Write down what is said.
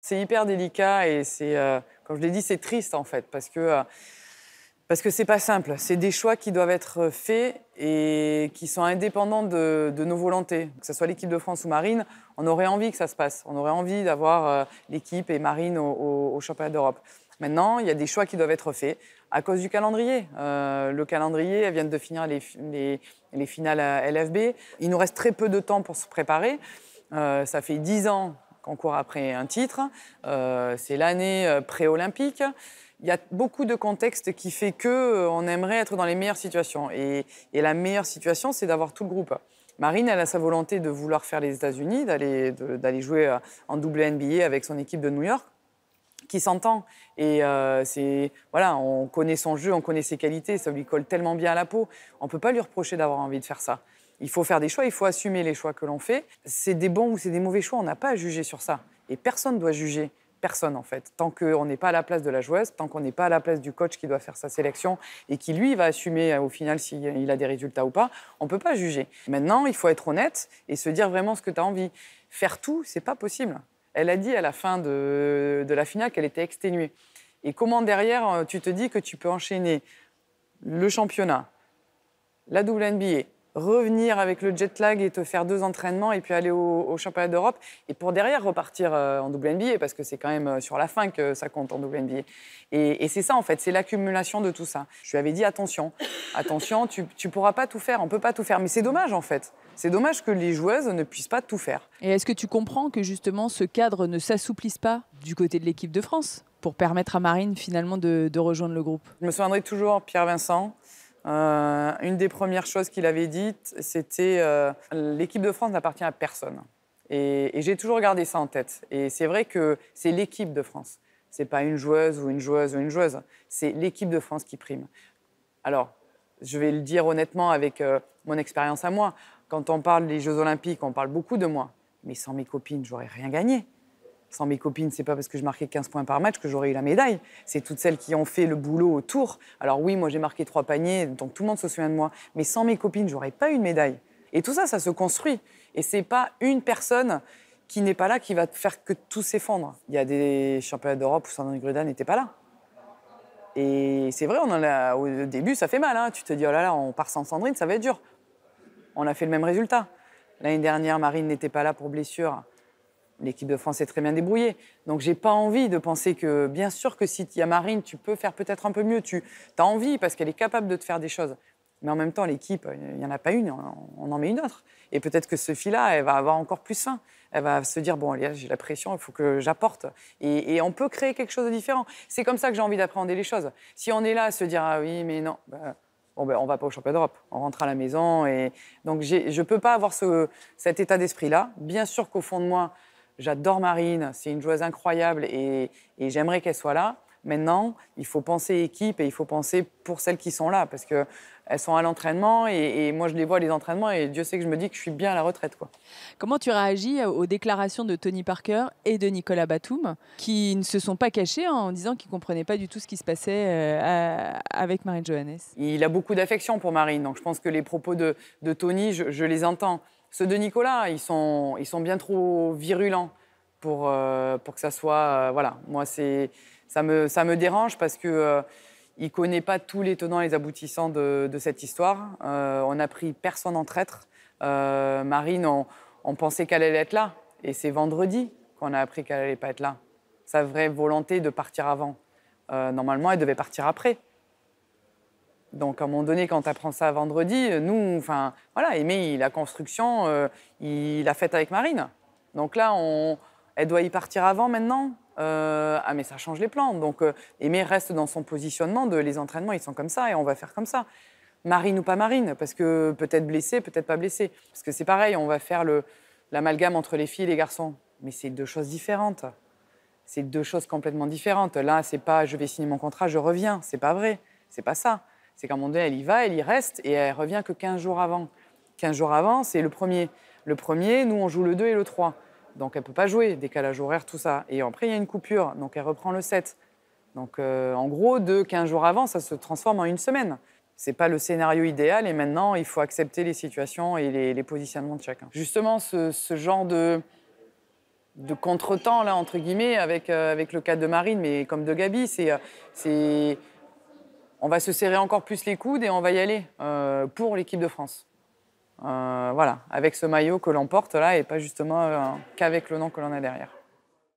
C'est hyper délicat et c'est, comme je l'ai dit, c'est triste en fait parce que c'est pas simple. C'est des choix qui doivent être faits et qui sont indépendants de nos volontés. Que ce soit l'équipe de France ou Marine, on aurait envie que ça se passe. On aurait envie d'avoir l'équipe et Marine au championnat d'Europe. Maintenant, il y a des choix qui doivent être faits à cause du calendrier. Le calendrier, elles viennent de finir les finales à LFB. Il nous reste très peu de temps pour se préparer. Ça fait 10 ans qu'on court après un titre. C'est l'année pré-olympique. Il y a beaucoup de contextes qui fait qu'on aimerait être dans les meilleures situations. Et la meilleure situation, c'est d'avoir tout le groupe. Marine, elle a sa volonté de vouloir faire les États-Unis, d'aller jouer en double NBA avec son équipe de New York, qui s'entend. Et voilà, on connaît son jeu, on connaît ses qualités, ça lui colle tellement bien à la peau. On ne peut pas lui reprocher d'avoir envie de faire ça. Il faut faire des choix, il faut assumer les choix que l'on fait. C'est des bons ou c'est des mauvais choix, on n'a pas à juger sur ça. Et personne ne doit juger. Personne, en fait. Tant qu'on n'est pas à la place de la joueuse, tant qu'on n'est pas à la place du coach qui doit faire sa sélection et qui, lui, va assumer au final s'il a des résultats ou pas, on ne peut pas juger. Maintenant, il faut être honnête et se dire vraiment ce que tu as envie. Faire tout, c'est pas possible. Elle a dit à la fin de la finale qu'elle était exténuée. Et comment derrière, tu te dis que tu peux enchaîner le championnat, la double NBA, revenir avec le jet lag et te faire 2 entraînements et puis aller au championnat d'Europe et pour derrière repartir en double NBA parce que c'est quand même sur la fin que ça compte en double NBA. Et c'est ça en fait, c'est l'accumulation de tout ça. Je lui avais dit attention, tu pourras pas tout faire, on peut pas tout faire. Mais c'est dommage en fait. C'est dommage que les joueuses ne puissent pas tout faire. Et est-ce que tu comprends que justement ce cadre ne s'assouplisse pas du côté de l'équipe de France pour permettre à Marine finalement de rejoindre le groupe? Je me souviendrai toujours Pierre Vincent. Une des premières choses qu'il avait dites, c'était l'équipe de France n'appartient à personne. Et j'ai toujours gardé ça en tête. Et c'est vrai que c'est l'équipe de France. C'est pas une joueuse ou une joueuse ou une joueuse. C'est l'équipe de France qui prime. Alors, je vais le dire honnêtement avec mon expérience à moi. Quand on parle des Jeux Olympiques, on parle beaucoup de moi. Mais sans mes copines, j'aurais rien gagné. Sans mes copines, c'est pas parce que je marquais 15 points par match que j'aurais eu la médaille. C'est toutes celles qui ont fait le boulot autour. Alors oui, moi j'ai marqué 3 paniers, donc tout le monde se souvient de moi. Mais sans mes copines, j'aurais pas eu de médaille. Et tout ça, ça se construit. Et c'est pas une personne qui n'est pas là qui va faire que tout s'effondre. Il y a des championnats d'Europe où Sandrine Gruda n'était pas là. Et c'est vrai, au début, ça fait mal. Hein. Tu te dis, oh là là, on part sans Sandrine, ça va être dur. On a fait le même résultat. L'année dernière, Marine n'était pas là pour blessure. L'équipe de France est très bien débrouillée. Donc, j'ai pas envie de penser que, bien sûr que si il y a Marine, tu peux faire peut-être un peu mieux. Tu as envie parce qu'elle est capable de te faire des choses. Mais en même temps, l'équipe, il n'y en a pas une, on en met une autre. Et peut-être que ce fille-là, elle va avoir encore plus faim. Elle va se dire, bon, allez, j'ai la pression, il faut que j'apporte. Et on peut créer quelque chose de différent. C'est comme ça que j'ai envie d'appréhender les choses. Si on est là à se dire, ah oui, mais non, on ne va pas au championnat d'Europe. On rentre à la maison. Et donc, je ne peux pas avoir cet état d'esprit-là. Bien sûr qu'au fond de moi, j'adore Marine, c'est une joueuse incroyable et j'aimerais qu'elle soit là. Maintenant, il faut penser équipe et il faut penser pour celles qui sont là parce qu'elles sont à l'entraînement et moi, je les vois à les entraînements et Dieu sait que je me dis que je suis bien à la retraite, quoi. Comment tu réagis aux déclarations de Tony Parker et de Nicolas Batum qui ne se sont pas cachés en disant qu'ils ne comprenaient pas du tout ce qui se passait avec Marine Johannes? Il a beaucoup d'affection pour Marine, donc je pense que les propos de Tony, je les entends. Ceux de Nicolas, ils sont bien trop virulents pour que ça soit... voilà, moi, ça me dérange parce qu'il ne connaît pas tous les tenants et les aboutissants de cette histoire. On n'a pris personne en traître. Marine, on pensait qu'elle allait être là. Et c'est vendredi qu'on a appris qu'elle n'allait pas être là. Sa vraie volonté de partir avant. Normalement, elle devait partir après. Donc, à un moment donné, quand tu apprends ça vendredi, nous, enfin, voilà, Aimé, la construction, il l'a faite avec Marine. Donc là, elle doit y partir avant maintenant. Ah, mais ça change les plans. Donc, Aimé reste dans son positionnement de les entraînements, ils sont comme ça et on va faire comme ça. Marine ou pas Marine, parce que peut-être blessée, peut-être pas blessée. Parce que c'est pareil, on va faire l'amalgame entre les filles et les garçons. Mais c'est 2 choses différentes. C'est 2 choses complètement différentes. Là, c'est pas je vais signer mon contrat, je reviens. C'est pas vrai. C'est pas ça. C'est qu'à un moment donné, elle y va, elle y reste et elle revient que 15 jours avant. 15 jours avant, c'est le premier. Le premier, nous, on joue le 2 et le 3. Donc, elle ne peut pas jouer, décalage horaire, tout ça. Et après, il y a une coupure, donc elle reprend le 7. Donc, en gros, de 15 jours avant, ça se transforme en 1 semaine. Ce n'est pas le scénario idéal et maintenant, il faut accepter les situations et les positionnements de chacun. Justement, ce genre de contretemps, là, entre guillemets, avec le cas de Marine, mais comme de Gabi. On va se serrer encore plus les coudes et on va y aller pour l'équipe de France. Voilà, avec ce maillot que l'on porte là et pas justement qu'avec le nom que l'on a derrière.